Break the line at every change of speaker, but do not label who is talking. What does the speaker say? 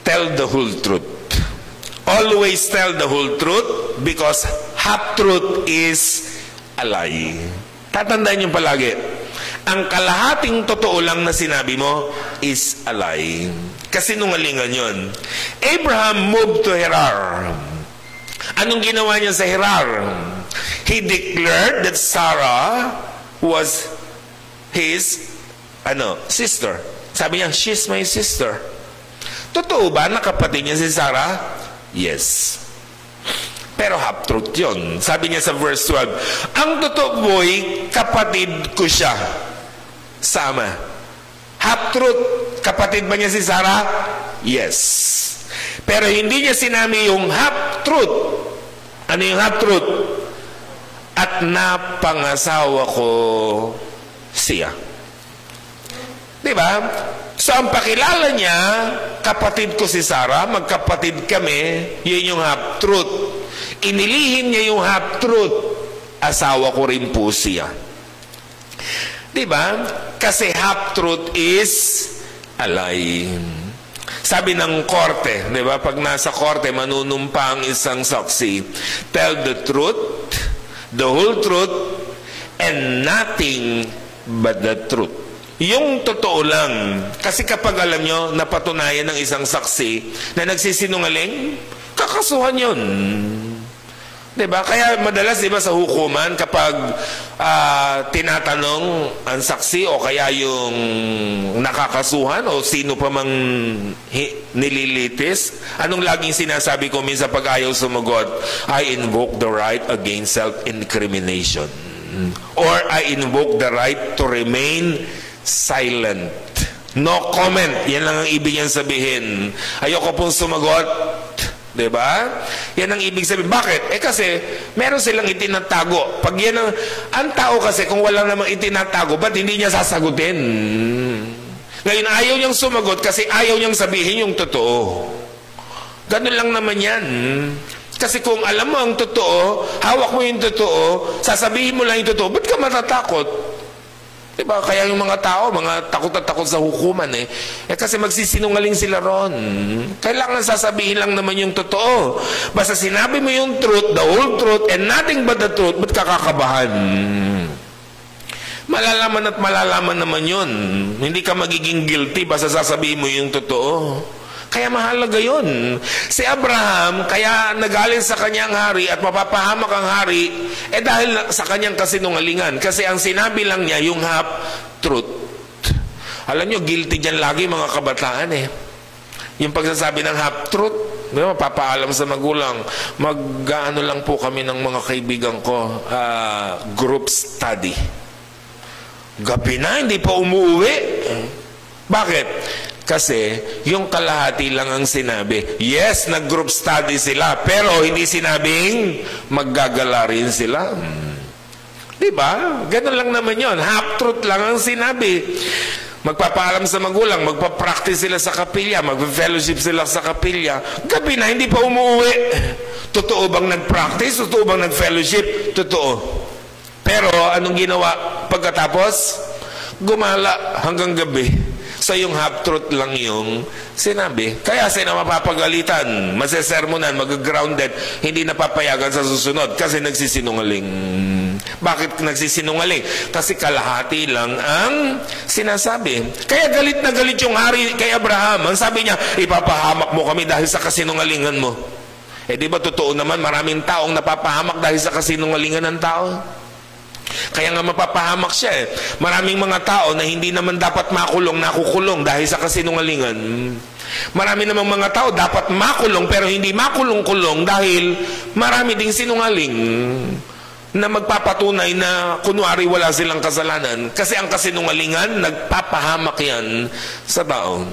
tell the whole truth. Always tell the whole truth because half-truth is a lie. Tatandaan niyo palagi, ang kalahating totoo lang na sinabi mo is a lie. Kasinungalingan yun. Abraham moved to Gerar. Anong ginawa niya sa Gerar? He declared that Sarah was his sister. Sabi niya, she's my sister. Totoo ba na kapatid niya si Sarah? Yes. Pero half-truth yun. Sabi niya sa verse 12, ang totoo boy, kapatid ko siya. Sama. Half-truth, kapatid ba niya si Sarah? Yes. Pero hindi niya sinabi yung half-truth. Ano yung half-truth? At napangasawa ko siya. Diba? So ang pakilala niya, kapatid ko si Sarah, magkapatid kami, yun yung half-truth. Inilihim niya yung half-truth, asawa ko rin po siya. Diba? Kasi half-truth is a lie. Sabi ng korte, diba? Pag nasa korte, manunumpa ang isang saksi, tell the truth, the whole truth, and nothing but the truth. Yung totoo lang. Kasi kapag alam nyo, napatunayan ng isang saksi na nagsisinungaling, kakasuhan yun. Diba? Kaya madalas, diba, sa hukuman, kapag tinatanong ang saksi o kaya yung nakakasuhan o sino pa mang nililitis, anong laging sinasabi ko minsan pag ayaw sumagot? I invoke the right against self-incrimination. Or I invoke the right to remain silent. No comment. Yan lang ang ibig niyang sabihin. Ayoko pong sumagot. Diba? Yan ang ibig sabihin. Bakit? Kasi meron silang itinatago. Pag yan ang tao kasi kung wala namang itinatago, ba't hindi niya sasagutin? Ngayon ayaw niyang sumagot kasi ayaw niyang sabihin yung totoo. Ganun lang naman yan. Kasi kung alam mo ang totoo, hawak mo yung totoo, sasabihin mo lang yung totoo, ba't ka matatakot? Diba? Kaya yung mga tao, mga takot na takot sa hukuman kasi magsisinungaling sila ron. Kailangan sasabihin lang naman yung totoo. Basta sinabi mo yung truth, the whole truth, and nothing but the truth, ba't kakakabahan? Malalaman at malalaman naman yun. Hindi ka magiging guilty basta sasabihin mo yung totoo. Kaya mahalaga yun. Si Abraham, kaya nagaling sa kanyang hari at mapapahamak ang hari, dahil sa kanyang kasinungalingan. Kasi ang sinabi lang niya, yung half-truth. Alam nyo, guilty dyan lagi mga kabataan Yung pagsasabi ng half-truth, mapapaalam sa magulang, mag-ano lang po kami ng mga kaibigan ko, group study. Gabi na, hindi pa umuwi. Bakit? Kasi yung kalahati lang ang sinabi. Yes, nag-group study sila, pero hindi sinabing maggagala rin sila. Diba? Ganun lang naman yun. Half-truth lang ang sinabi. Magpapaalam sa magulang, magpa-practice sila sa kapilya, magpa-fellowship sila sa kapilya. Gabi na, hindi pa umuwi. Totoo bang nag-practice? Totoo bang nag-fellowship? Totoo. Pero anong ginawa pagkatapos? Gumala hanggang gabi. So yung half-truth lang yung sinabi. Kaya sila mapapagalitan, masesermonan, mag-grounded, hindi napapayagan sa susunod kasi nagsisinungaling. Bakit nagsisinungaling? Kasi kalahati lang ang sinasabi. Kaya galit na galit yung hari kay Abraham. Ang sabi niya, ipapahamak mo kami dahil sa kasinungalingan mo. Di ba totoo naman, maraming taong napapahamak dahil sa kasinungalingan ng tao? Kaya nga mapapahamak siya Maraming mga tao na hindi naman dapat makulong, nakukulong dahil sa kasinungalingan. Marami namang mga tao dapat makulong pero hindi makulong-kulong dahil marami ding sinungaling na magpapatunay na kunwari wala silang kasalanan. Kasi ang kasinungalingan, nagpapahamak yan sa tao.